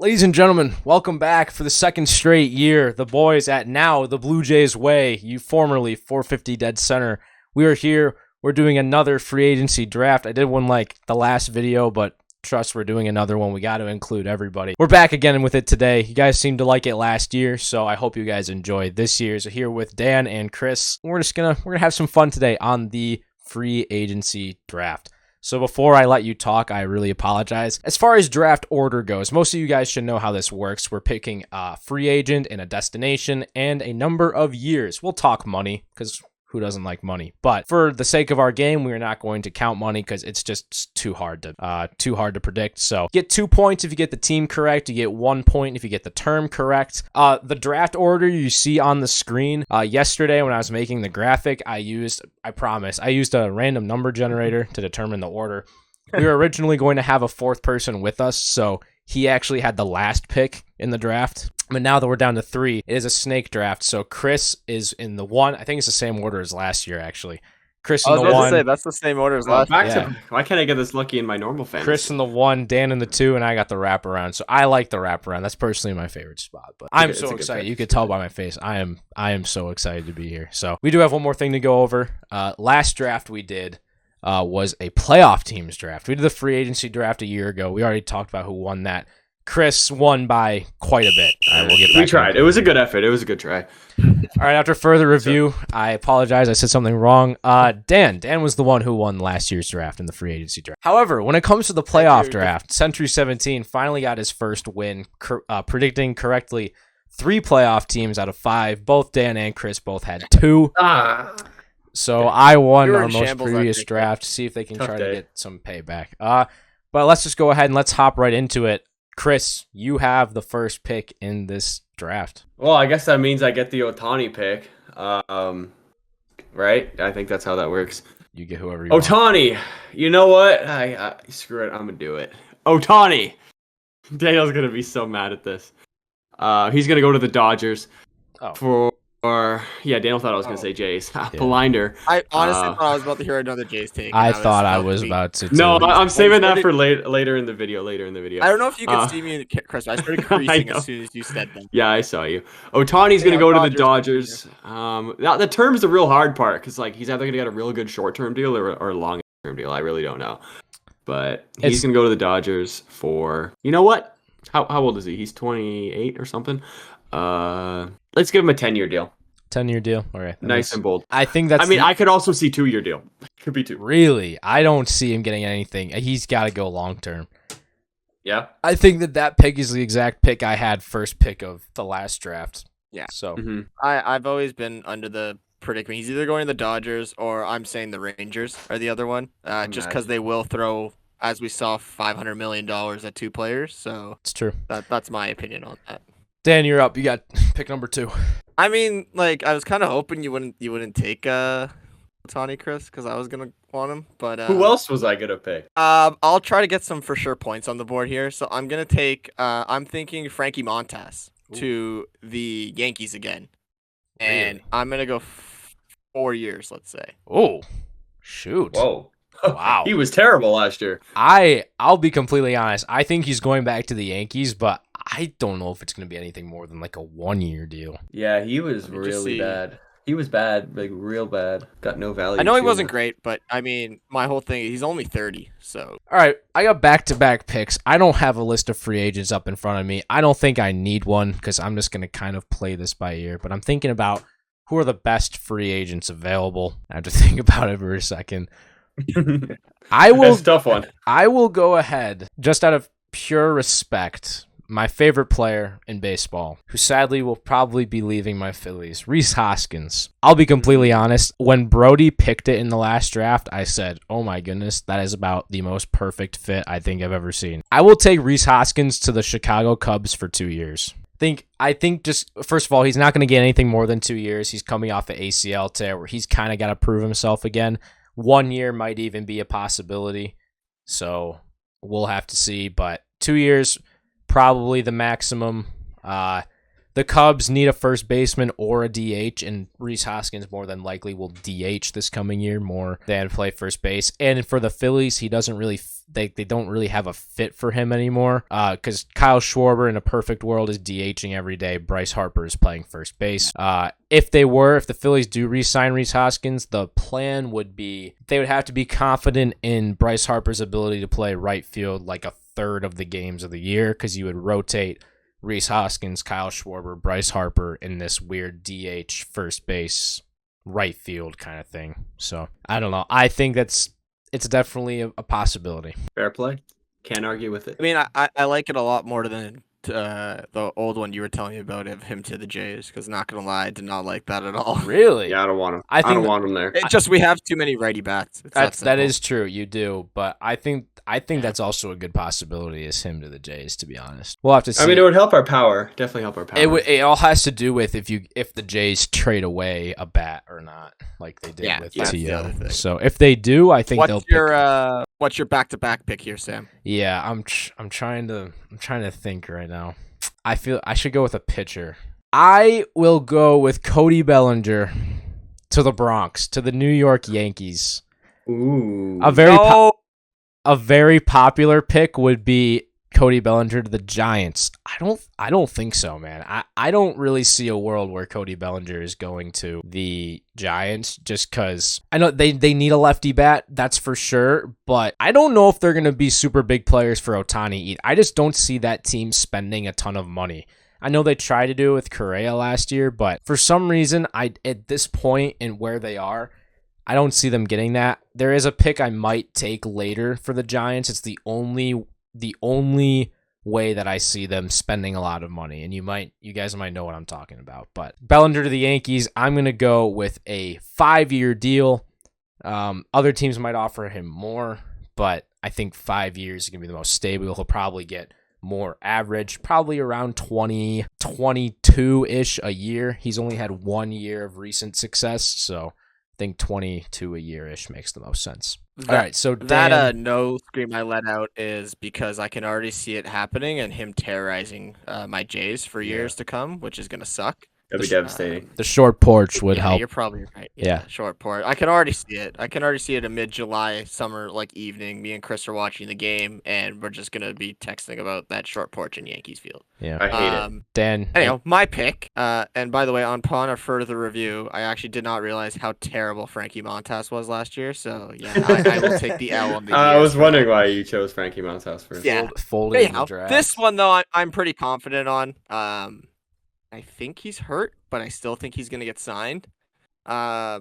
Ladies and gentlemen, welcome back for the second straight year. The boys at now the Blue Jays way, you formerly 450 dead center. We are here. We're doing another free agency draft. I did one like the last video, but trust we're doing another one. We got to include everybody. We're back again with it today. You guys seemed to like it last year, so I hope you guys enjoyed this year's. Here with Dan and Chris. We're gonna have some fun today on the free agency draft. So before I let you talk, I really apologize. As far as draft order goes, most of you guys should know how this works. We're picking a free agent and a destination and a number of years. We'll talk money because who doesn't like money? But for the sake of our game, we are not going to count money because it's just too hard to predict. So get 2 points if you get the team correct. You get 1 point if you get the term correct. The draft order you see on the screen. Yesterday when I was making the graphic, I used a random number generator to determine the order. We were originally going to have a fourth person with us, so he actually had the last pick in the draft. But now that we're down to 3, it is a snake draft. So Chris is in the 1. I think it's the same order as last year, actually. Chris in the 1. I was about to say, that's the same order as last year. Why can't I get this lucky in my normal fantasy? Chris in the 1, Dan in the 2, and I got the wraparound. So I like the wraparound. That's personally my favorite spot. But I'm so excited. You could tell by my face. I am so excited to be here. So we do have one more thing to go over. Last draft we did was a playoff teams draft. We did the free agency draft a year ago. We already talked about who won that. Chris won by quite a bit. We'll get back. We tried. It was a good effort. It was a good try. All right. After further review, I apologize. I said something wrong. Dan was the one who won last year's draft in the free agency draft. However, when it comes to the playoff draft, Sentry 17 finally got his first win, predicting correctly 3 playoff teams out of 5. Both Dan and Chris both had 2. So I won our most previous draft. See if they can try to get some payback. But let's just go ahead and let's hop right into it. Chris, you have the first pick in this draft. Well, I guess that means I get the Ohtani pick, right? I think that's how that works. You get whoever you want. Ohtani, you know what? I screw it. I'm gonna do it. Ohtani. Daniel's gonna be so mad at this. He's gonna go to the Dodgers Daniel thought I was going to say Jays. Blinder. I honestly thought I was about to hear another Jays take. I thought I was about to. No, I'm saving that for later in the video. I don't know if you can see me, Chris. I started creasing as soon as you said that. Yeah, I saw you. Ohtani's going to go to the Dodgers. Now the term is the real hard part because he's either going to get a real good short-term deal or a long-term deal. I really don't know. But he's going to go to the Dodgers for, you know what? How old is he? He's 28 or something. Let's give him a 10-year deal. 10-year deal. All right. Nice and bold. I think that's. I could also see 2-year deal. Could be 2. Really? I don't see him getting anything. He's got to go long term. Yeah. I think that pick is the exact pick I had first pick of the last draft. Yeah. So I've always been under the predicament he's either going to the Dodgers or I'm saying the Rangers are the other one. Just because they will throw, as we saw, $500 million at 2 players. So it's true. That's my opinion on that. Dan, you're up. You got pick number 2. I mean, I was kind of hoping you wouldn't take Ohtani, Chris, because I was gonna want him. But who else was I gonna pick? I'll try to get some for sure points on the board here. So I'm gonna take. I'm thinking Frankie Montas to the Yankees again, and I'm gonna go 4 years. Let's say. Oh, shoot! Whoa! Wow, he was terrible last year. I'll be completely honest. I think he's going back to the Yankees, but I don't know if it's going to be anything more than like a 1-year deal. Yeah, he was really bad. He was bad, like real bad. Got no value. I know he wasn't great, but I mean, my whole thing, he's only 30, so. All right, I got back-to-back picks. I don't have a list of free agents up in front of me. I don't think I need one because I'm just going to kind of play this by ear, but I'm thinking about who are the best free agents available. I have to think about it for a second. That's a tough one. I will go ahead, just out of pure respect, my favorite player in baseball, who sadly will probably be leaving my Phillies, Rhys Hoskins. I'll be completely honest. When Brody picked it in the last draft, I said, oh my goodness, that is about the most perfect fit I think I've ever seen. I will take Rhys Hoskins to the Chicago Cubs for 2 years. I think just, first of all, he's not going to get anything more than 2 years. He's coming off an ACL tear where he's kind of got to prove himself again. 1 year might even be a possibility. So we'll have to see. But 2 years, probably the maximum. the Cubs need a first baseman or a DH, and Rhys Hoskins more than likely will DH this coming year more than play first base. And for the Phillies, he doesn't really they don't really have a fit for him anymore because Kyle Schwarber in a perfect world is DHing every day. Bryce Harper is playing first base. If the Phillies do re-sign Rhys Hoskins, the plan would be they would have to be confident in Bryce Harper's ability to play right field like a third of the games of the year, because you would rotate Rhys Hoskins, Kyle Schwarber, Bryce Harper in this weird DH first base right field kind of thing. So I don't know. I think it's definitely a possibility. Fair play. Can't argue with it. I mean, I like it a lot more than the old one you were telling me about of him to the Jays, because not gonna lie, I did not like that at all. Really? Yeah, I don't want him. I don't want him there. It's just we have too many righty bats. That is true. You do, but I think that's also a good possibility is him to the Jays. To be honest, we'll have to see. I mean, it would help our power. Definitely help our power. It all has to do with if the Jays trade away a bat or not, like they did with T.O. So if they do, I think they'll. What's your back-to-back pick here, Sam? Yeah, I'm trying to think right now. I feel I should go with a pitcher. I will go with Cody Bellinger to the Bronx, to the New York Yankees. Ooh. A very popular pick would be Cody Bellinger to the Giants. I don't think so, man. I don't really see a world where Cody Bellinger is going to the Giants, just because I know they need a lefty bat, that's for sure, but I don't know if they're going to be super big players for Ohtani. I just don't see that team spending a ton of money. I know they tried to do it with Correa last year, but for some reason, at this point in where they are, I don't see them getting that. There is a pick I might take later for the Giants. It's the only way that I see them spending a lot of money, and you guys might know what I'm talking about. But Bellinger to the Yankees, I'm going to go with a 5-year deal. Other teams might offer him more, but I think 5 years is going to be the most stable. He'll probably get more average, probably around 20, 22-ish a year. He's only had 1 year of recent success, so I think 22 a year-ish makes the most sense. All right, so Dan, that no scream I let out is because I can already see it happening and him terrorizing my Jays for years to come, which is going to suck. That'd be devastating. The short porch would help. You're probably right. Yeah, short porch. I can already see it. I can already see it a mid-July summer evening. Me and Chris are watching the game, and we're just gonna be texting about that short porch in Yankees Field. Yeah, I hate it. Dan. Anyhow, my pick. And by the way, upon a further review, I actually did not realize how terrible Frankie Montas was last year. So yeah, I will take the L on the. I was wondering why you chose Frankie Montas first. Yeah, folded in the draft. This one though, I'm pretty confident on. I think he's hurt, but I still think he's gonna get signed. I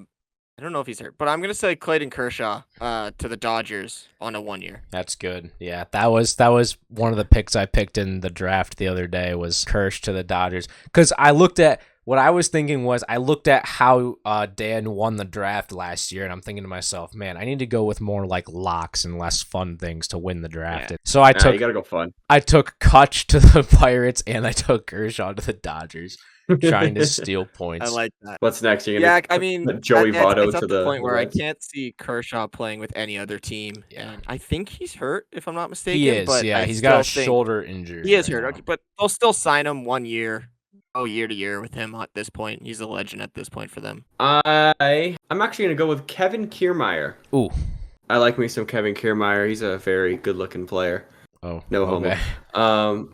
don't know if he's hurt, but I'm gonna say Clayton Kershaw to the Dodgers on a 1 year. That's good. Yeah, that was one of the picks I picked in the draft the other day was Kersh to the Dodgers, because I looked at how Dan won the draft last year, and I'm thinking to myself, man, I need to go with more like locks and less fun things to win the draft. Yeah. So you gotta go fun. I took Kutch to the Pirates and I took Kershaw to the Dodgers, trying to steal points. I like that. What's next? You're gonna put Joey Votto it's to the point where I Reds? can't see Kershaw playing with any other team. Yeah. And I think he's hurt, if I'm not mistaken. He is, but yeah. I He's got a still think shoulder injury. He is right hurt, now. okay, but they'll still sign him 1 year. Year to year with him at this point. He's a legend at this point for them. I'm actually gonna go with Kevin Kiermaier. Ooh. I like me some Kevin Kiermaier. He's a very good-looking player. Oh, No okay. homo.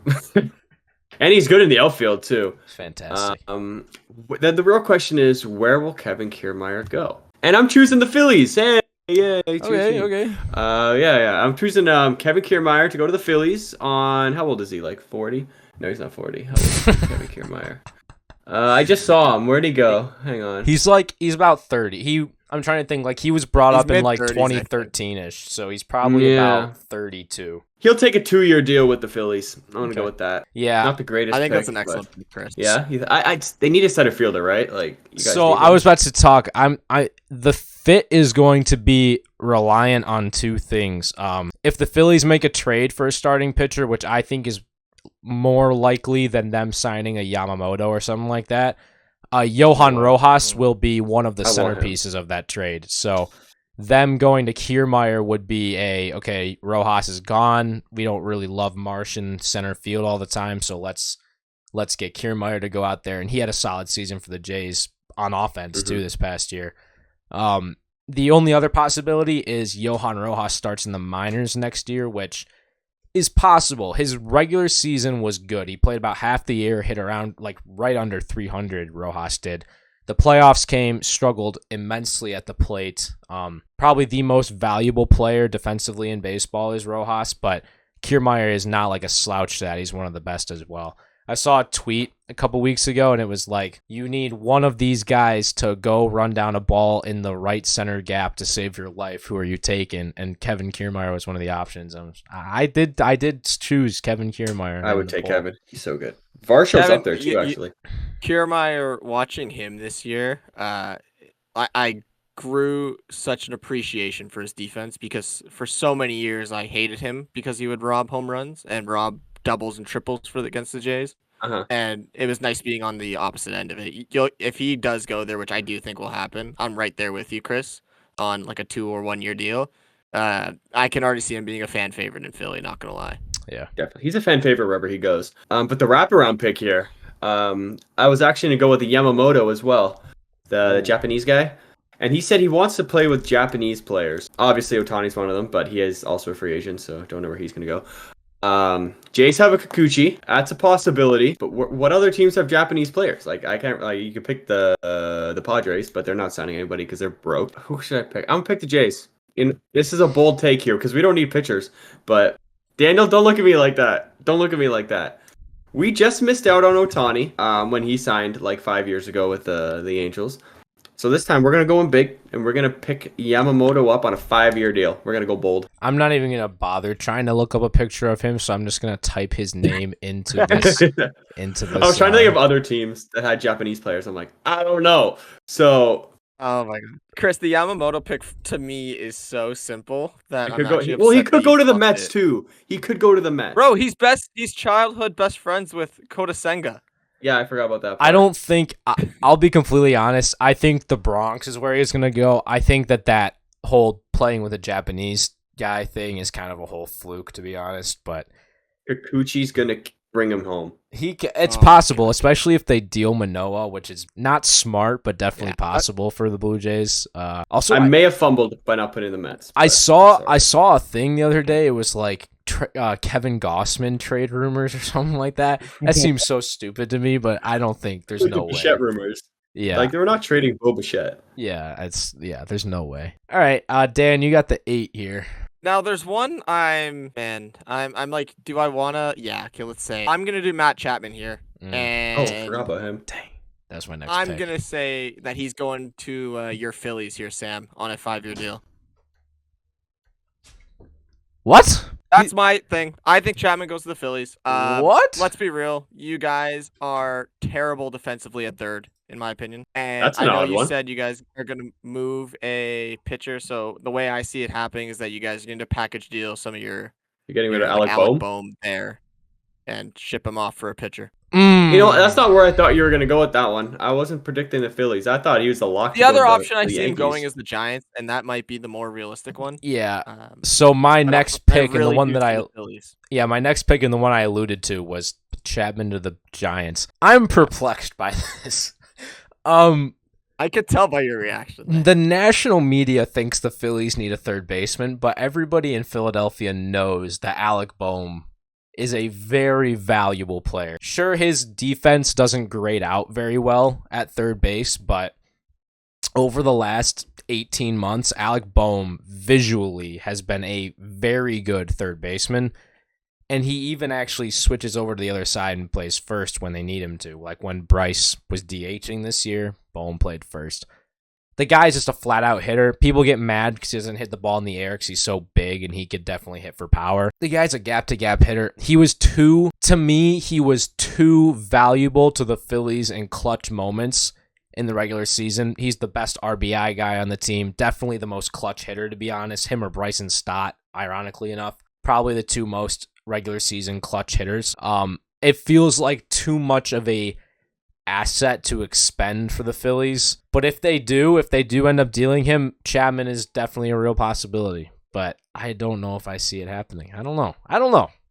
And he's good in the outfield too. Fantastic. Then the real question is, where will Kevin Kiermaier go? And I'm choosing the Phillies. Hey, yeah. Okay. Yeah. I'm choosing Kevin Kiermaier to go to the Phillies on, how old is he? Like 40? No, he's not 40. How old is Kevin Kiermaier? I just saw him. Where'd he go? Hang on. He's about 30. I'm trying to think, like he was brought He's up in like mid-30s, 2013-ish, so he's probably about 32. He'll take a 2-year deal with the Phillies. I'm gonna go with that. Yeah. Not the greatest. I think that's pick, an excellent but- pick, Chris. Yeah, they need a center fielder, right? Like, you guys So need I was about to talk. The fit is going to be reliant on two things. If the Phillies make a trade for a starting pitcher, which I think is more likely than them signing a Yamamoto or something like that, Johan Rojas will be one of the centerpieces of that trade. So them going to Kiermaier would be okay, Rojas is gone. We don't really love Marsh in center field all the time, so let's let's get Kiermaier to go out there, and he had a solid season for the Jays on offense too this past year. The only other possibility is Johan Rojas starts in the minors next year, which is possible. His regular season was good. He played about half the year, hit around like right under 300, Rojas did. The playoffs came, struggled immensely at the plate. Probably the most valuable player defensively in baseball is Rojas, but Kiermaier is not like a slouch to that. He's one of the best as well. I saw a tweet a couple weeks ago, and it was like, you need one of these guys to go run down a ball in the right center gap to save your life. Who are you taking? And Kevin Kiermaier was one of the options. I did choose Kevin Kiermaier. I would take Kevin. He's so good. Varshaw's up there too, actually. Kiermaier, watching him this year, I grew such an appreciation for his defense because for so many years I hated him because he would rob home runs and rob doubles and triples against the Jays. And it was nice being on the opposite end of it. If he does go there, which I do think will happen, I'm right there with you, Chris, on like a 2 or 1 year deal. I can already see him being a fan favorite in Philly, not gonna lie. Yeah, definitely. He's a fan favorite wherever he goes. But the wraparound pick here, I was actually gonna go with the Yamamoto as well, the Japanese guy. And he said he wants to play with Japanese players. Obviously, Ohtani's one of them, but he is also a free agent, so don't know where he's gonna go. Jays have a Kikuchi. That's a possibility. But what other teams have Japanese players? Like I can't. Like you could pick the Padres, but they're not signing anybody because they're broke. Who should I pick? I'm gonna pick the Jays. This is a bold take here because we don't need pitchers. But Daniel, don't look at me like that. Don't look at me like that. We just missed out on Ohtani when he signed like 5 years ago with the Angels. So this time we're going to go in big, and we're going to pick Yamamoto up on a 5-year deal. We're going to go bold. I'm not even going to bother trying to look up a picture of him, so I'm just going to type his name into this. I was trying to think of other teams that had Japanese players. I'm like, I don't know. So... Oh my god, Chris, the Yamamoto pick to me is so simple that he could go to the Mets too. He could go to the Mets. Bro, he's childhood best friends with Kota Senga. Yeah, I forgot about that part. I don't think I'll be completely honest. I think the Bronx is where he's going to go. I think that whole playing with a Japanese guy thing is kind of a whole fluke, to be honest. But Kikuchi's going to bring him home. It's possible, especially if they deal Manoah, which is not smart, but definitely possible for the Blue Jays. Also, I may have fumbled by not putting the Mets. I saw a thing the other day. It was like Kevin Gossman trade rumors or something like that. That seems so stupid to me, but I don't think there's no way. Bichette rumors. Yeah, like they were not trading Bo Bichette. Yeah, there's no way. All right, Dan, you got the 8 here. Now there's one I'm like, do I wanna? Yeah, okay, let's say I'm gonna do Matt Chapman here. And I forgot about him. Dang, that's my next. I'm gonna say that he's going to your Phillies here, Sam, on a 5-year deal. What? That's my thing. I think Chapman goes to the Phillies. What? Let's be real. You guys are terrible defensively at third, in my opinion. And That's I an know odd you one. said you guys are going to move a pitcher. So the way I see it happening is that you guys are going to package deal some of You're getting rid of like Alec Bohm there and ship him off for a pitcher. You know, that's not where I thought you were going to go with that one. I wasn't predicting the Phillies. I thought he was the lock. The other option I see him going is the Giants, and that might be the more realistic one. Yeah. So my next pick and the one that my next pick and the one I alluded to was Chapman to the Giants. I'm perplexed by this. I could tell by your reaction. The national media thinks the Phillies need a third baseman, but everybody in Philadelphia knows that Alec Bohm is a very valuable player. Sure, his defense doesn't grade out very well at third base, but over the last 18 months, Alec Bohm visually has been a very good third baseman, and he even actually switches over to the other side and plays first when they need him to. Like when Bryce was DHing this year, Bohm played first. The guy's just a flat-out hitter. People get mad because he doesn't hit the ball in the air because he's so big and he could definitely hit for power. The guy's a gap-to-gap hitter. He was too valuable to the Phillies in clutch moments in the regular season. He's the best RBI guy on the team. Definitely the most clutch hitter, to be honest. Him or Bryson Stott, ironically enough. Probably the two most regular season clutch hitters. It feels like too much of a asset to expend for the Phillies. But if they do end up dealing him, Chapman is definitely a real possibility. But I don't know if I see it happening. I don't know.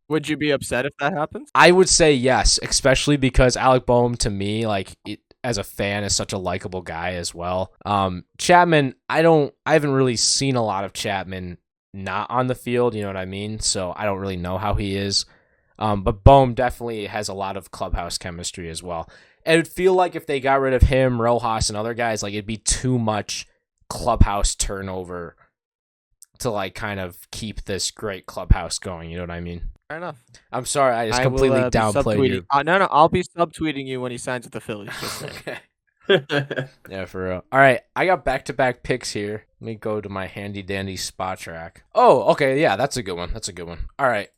Would you be upset if that happens? I would say yes, especially because Alec Boehm to me, as a fan, is such a likable guy as well. Chapman, I haven't really seen a lot of Chapman not on the field, you know what I mean? So I don't really know how he is. But Boehm definitely has a lot of clubhouse chemistry as well. It would feel like if they got rid of him, Rojas, and other guys, like it'd be too much clubhouse turnover to like kind of keep this great clubhouse going. You know what I mean? Fair enough. I'm sorry, I just I completely will, be downplayed you. subtweeting. No, I'll be subtweeting you when he signs with the Phillies. Just saying. Okay. Yeah, for real. All right, I got back-to-back picks here. Let me go to my handy-dandy spot track. Oh, okay, yeah, that's a good one. All right,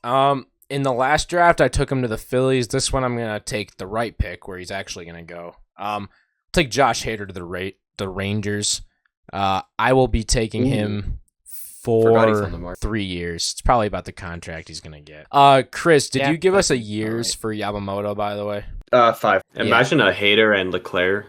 in the last draft, I took him to the Phillies. This one, I'm gonna take the right pick, where he's actually gonna go. Take Josh Hader to the Rangers. I will be taking him for 3 years. It's probably about the contract he's gonna get. Chris, did you give us a years for Yamamoto, by the way? 5. Imagine a Hader and Leclerc.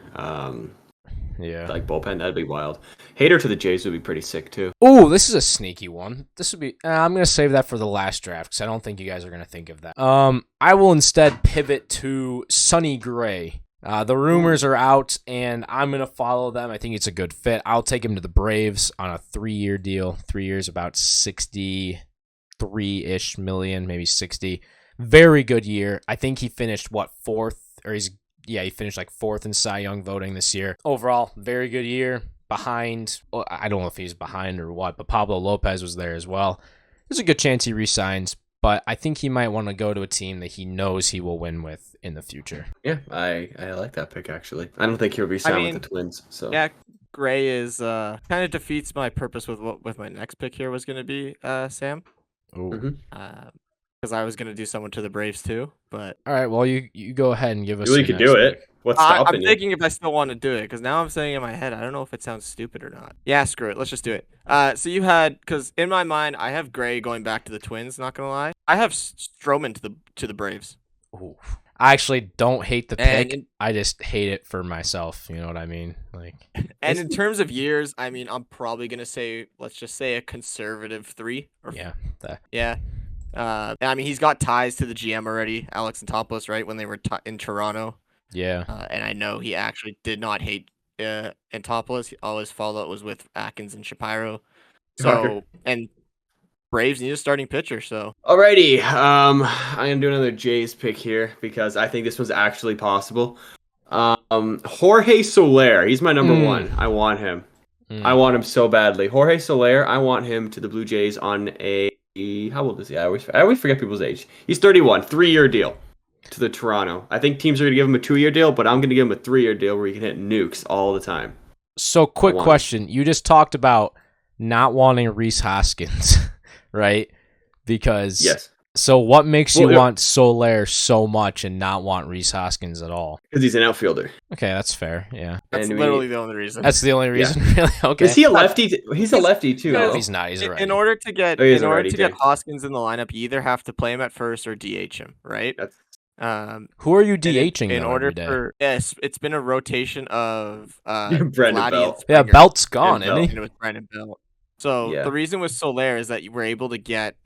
Yeah. Like bullpen, that'd be wild. Hader to the Jays would be pretty sick too. Ooh, this is a sneaky one. This would be. I'm gonna save that for the last draft because I don't think you guys are gonna think of that. I will instead pivot to Sonny Gray. The rumors are out, and I'm gonna follow them. I think it's a good fit. I'll take him to the Braves on a 3-year deal. 3 years, about 63-ish million, maybe 60. Very good year. I think he finished fourth, or he finished like 4th in Cy Young voting this year. Overall, very good year. Behind, well, I don't know if he's behind or what, but Pablo Lopez was there as well. There's a good chance he resigns, but I think he might want to go to a team that he knows he will win with in the future. Yeah, I like that pick actually. I don't think he'll resign with the Twins. So yeah, Gray is kind of defeats my purpose with my next pick here was going to be Sam. Ooh. Because I was going to do someone to the Braves too, but... All right, well, you go ahead and give us... You could do it. What's stopping I'm thinking if I still want to do it, because now I'm saying in my head, I don't know if it sounds stupid or not. Yeah, screw it. Let's just do it. So you had... Because in my mind, I have Gray going back to the Twins, not going to lie. I have Stroman to the Braves. Ooh. I actually don't hate the pick. I just hate it for myself. You know what I mean? And in terms of years, I mean, I'm probably going to say, let's just say a conservative 3. Yeah. I mean, he's got ties to the GM already, Alex Anthopoulos, right, when they were in Toronto. Yeah. And I know he actually did not hate Anthopoulos. All his fallout was with Atkins and Shapiro. So, and Braves need a starting pitcher, so. Alrighty, I'm going to do another Jays pick here because I think this was actually possible. Jorge Soler, he's my number 1. I want him. I want him so badly. Jorge Soler, I want him to the Blue Jays on a... How old is he? I always forget people's age. He's 31, 3-year deal to the Toronto. I think teams are going to give him a 2-year deal, but I'm going to give him a 3-year deal where he can hit nukes all the time. So, quick question. You just talked about not wanting Rhys Hoskins, right? Because... Yes. So what makes you want Soler so much and not want Rhys Hoskins at all? Because he's an outfielder. Okay, that's fair. Yeah. That's literally the only reason. That's the only reason, really? Okay. Is he a lefty? He's a lefty, too. No, he's not. He's a righty. In order to get Hoskins in the lineup, you either have to play him at first or DH him, right? Who are you DHing in order for... Yes, it's been a rotation of Brandon Belt. Yeah, Belt's gone, isn't he? And it was Brandon Belt. So the reason with Soler is that you were able to get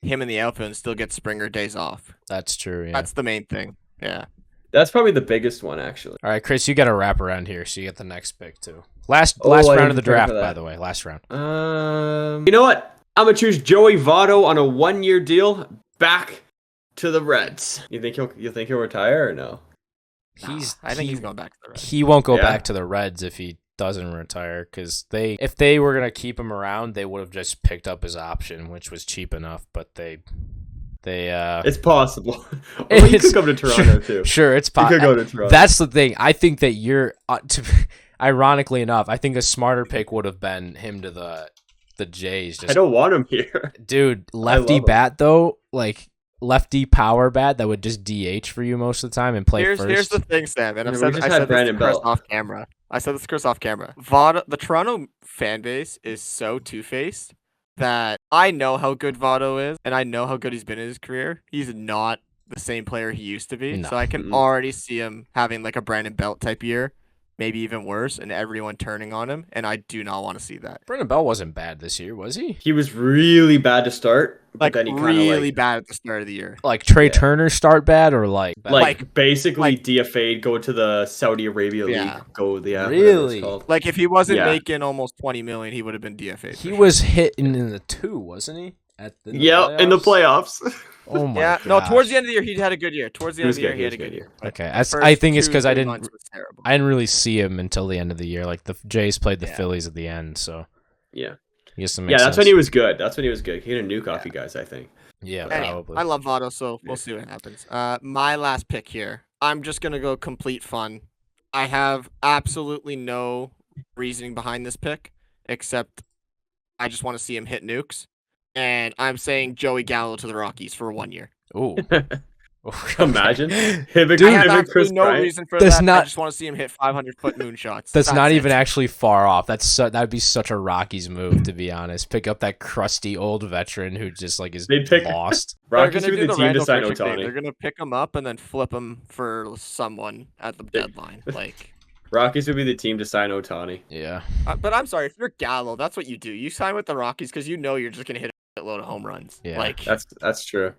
him in the outfield and still get Springer days off. That's true, yeah. That's the main thing, yeah. That's probably the biggest one, actually. All right, Chris, you got to wrap around here, so you get the next pick, too. Last round of the draft, by the way. Last round. You know what? I'm going to choose Joey Votto on a 1-year deal back to the Reds. You think he'll retire or no? I think he's going back to the Reds. He won't go back to the Reds if he doesn't retire, because if they were gonna keep him around, they would have just picked up his option, which was cheap enough. But they it's possible. Or he could come to Toronto too. Sure, it's possible. He could go to Toronto. That's the thing. I think that ironically enough, I think a smarter pick would have been him to the Jays. I don't want him here, dude. Lefty bat though, like lefty power bat that would just DH for you most of the time and play first. Here's the thing, Sam, and I said this to Chris off camera. The Toronto fan base is so two-faced that I know how good Votto is, and I know how good he's been in his career. He's not the same player he used to be, so I can already see him having like a Brandon Belt type year, maybe even worse, and everyone turning on him, and I do not want to see that. Brandon Bell wasn't bad this year, was he? He was really bad to start, but Like then he kind of really bad at the start of the year. Like Trey Turner start bad or like bad? like basically DFA'd, go to the Saudi Arabia Yeah. league, go whatever Really? it's called. Like if he wasn't Yeah. making almost 20 million, he would have been DFA'd. He was hitting in the 2, wasn't he? Yeah, in the playoffs. Oh my Yeah, gosh. no. Towards the end of the year, he had a good year. Towards the end of the year, he had a good year. Okay, First I think it's 2 because I 3 didn't months was terrible. really see him until the end of the year. Like the Jays played the Phillies at the end, so Yeah. I guess that Yeah, makes that's sense. when he was good. That's when he was good. He had a nuke off you guys, I think. Yeah, Anyway, probably. I love Votto, so we'll see what happens. My last pick here. I'm just gonna go complete fun. I have absolutely no reasoning behind this pick, except I just want to see him hit nukes, and I'm saying Joey Gallo to the Rockies for 1 year. Ooh. Imagine. Him and, Dude, I have him and absolutely Chris no Bryant. reason for That's that. I not- just want to see him hit 500-foot moonshots. That's not it. even actually far off. That'd be such a Rockies move, to be honest. Pick up that crusty old veteran who just like is They'd pick- lost. They're Rockies gonna would do be the team to Randall sign Grichuk thing. Otani. They're gonna pick him up and then flip him for someone at the deadline. Like, Rockies would be the team to sign Otani. Yeah. but I'm sorry, if you're Gallo, that's what you do. You sign with the Rockies because you know you're just gonna hit a load of home runs. Yeah. Like, That's true.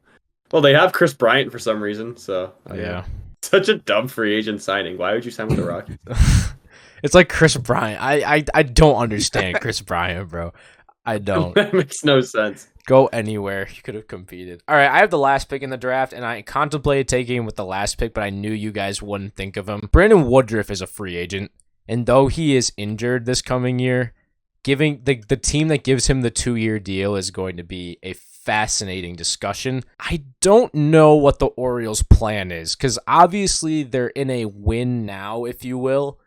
Well, they have Chris Bryant for some reason, so Yeah. Such a dumb free agent signing. Why would you sign with the Rockies? It's like Chris Bryant. I don't understand Chris Bryant, bro. I don't. That makes no sense. Go anywhere. You could have competed. All right, I have the last pick in the draft, and I contemplated taking him with the last pick, but I knew you guys wouldn't think of him. Brandon Woodruff is a free agent, and though he is injured this coming year, giving the team that gives him the 2-year deal is going to be a fascinating discussion. I don't know what the Orioles' plan is, because obviously they're in a win now, if you will.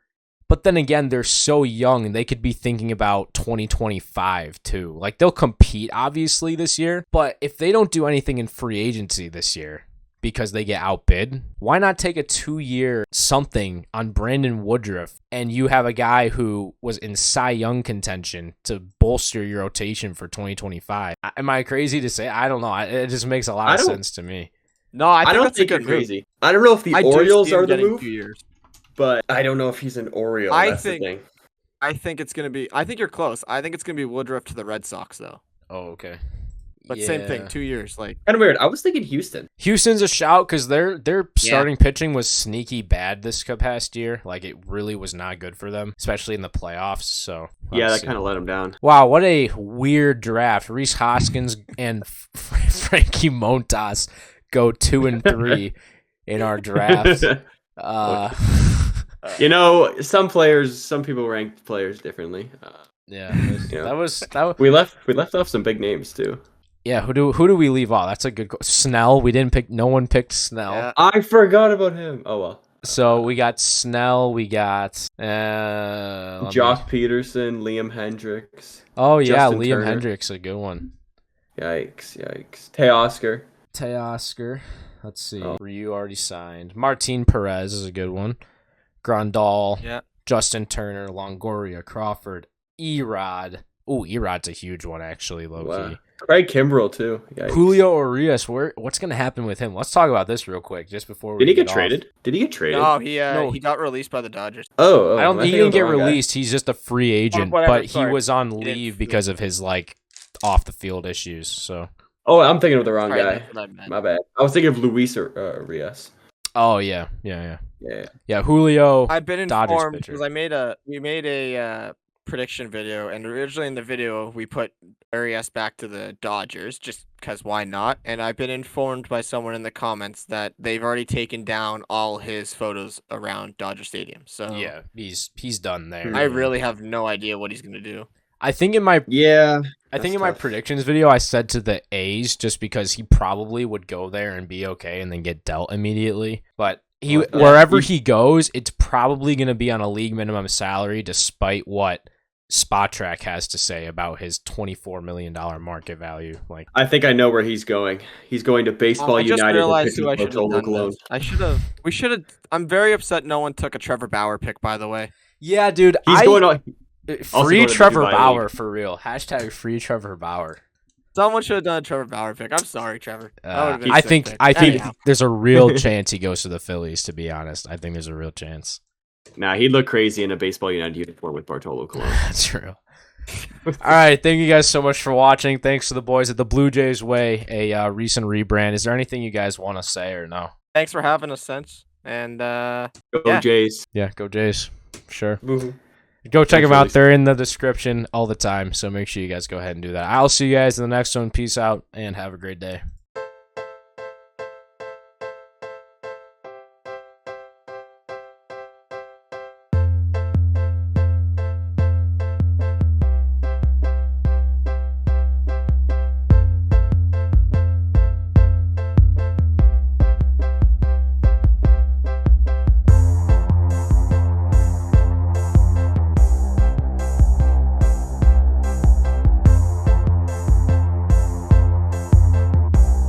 But then again, they're so young, and they could be thinking about 2025 too. Like, they'll compete, obviously, this year. But if they don't do anything in free agency this year because they get outbid, why not take a 2-year something on Brandon Woodruff, and you have a guy who was in Cy Young contention to bolster your rotation for 2025? Am I crazy to say? I don't know. It just makes a lot of sense to me. no, I think don't that's think a you're good crazy. I don't know if the move. Orioles I do see him are the getting move, 2 years. but I don't know if he's an Oriole. I That's think- the thing. I think it's gonna be. I think you're close. I think it's gonna be Woodruff to the Red Sox though. Oh, okay. But same thing, 2 years. Like, Kind of weird. I was thinking Houston. Houston's a shout because their starting pitching was sneaky bad this past year. Like, it really was not good for them, especially in the playoffs. So Yeah, let's that see. kind of let him down. Wow, what a weird draft. Reese Hoskins and Frankie Montas go 2 and 3 in our draft. You know, some people rank players differently. Yeah, Yeah. that was. We left off some big names too. Yeah, who do we leave off? That's a good Snell. We didn't pick. No one picked Snell. yeah. I forgot about him. Oh well. So we got Snell. We got Jock Peterson, Liam Hendricks. Oh yeah, Justin Liam Turner. Hendricks, a good one. Yikes. Teoscar. Teoscar. Let's see. Oh. Ryu already signed. Martin Perez is a good one. Grandal. Yeah. Justin Turner. Longoria. Crawford. Erod. Ooh, Erod's a huge one, actually, low Wow. key. Craig Kimbrell too. Yikes. Julio Urias. What's going to happen with him? Let's talk about this real quick, just before we Did he get off. traded? Did he get traded? No, No. he got released by the Dodgers. Oh, I don't. I He think didn't it get was the wrong guy. released. He's just a free agent, whatever, but he sorry. was on didn't- leave because of his like off the field issues. So. Oh, I'm thinking of the wrong Sorry, guy. that's what I meant. My bad. I was thinking of Luis Urias. Oh yeah. Yeah. Julio. I've been Dodgers informed pitcher. because we made a prediction video, and originally in the video we put Urias back to the Dodgers just because why not? And I've been informed by someone in the comments that they've already taken down all his photos around Dodger Stadium. So Yeah, he's done there. I really have no idea what he's gonna do. I think in my Yeah. I think That's in my tough. predictions video I said to the A's just because he probably would go there and be okay and then get dealt immediately. But he Well, yeah, wherever he- he goes, it's probably going to be on a league minimum salary, despite what Spotrac has to say about his $24 million market value. Like, I think I know where he's going. He's going to Baseball I just United. realized to who I pick should up have Joe done. Malone. This. I should have. We should have. I'm very upset no one took a Trevor Bauer pick. By the way, yeah, dude, He's going on. also free going to Trevor Dubai Bauer League. for real. Hashtag free Trevor Bauer. someone should have done a Trevor Bauer pick. I'm sorry, Trevor. That would've been a I sick think pick. I think Anyhow. there's a real chance he goes to the Phillies. To be honest, I think there's a real chance. Nah, he'd look crazy in a Baseball United uniform with Bartolo Colon. That's true. All right, thank you guys so much for watching. Thanks to the boys at the Blue Jays Way, a recent rebrand. Is there anything you guys want to say or no? Thanks for having us, Sense. And Go yeah. Jays. Yeah, go Jays. Sure. Mm-hmm. Go check them out. Absolutely. They're in the description all the time, so make sure you guys go ahead and do that. I'll see you guys in the next one. Peace out, and have a great day.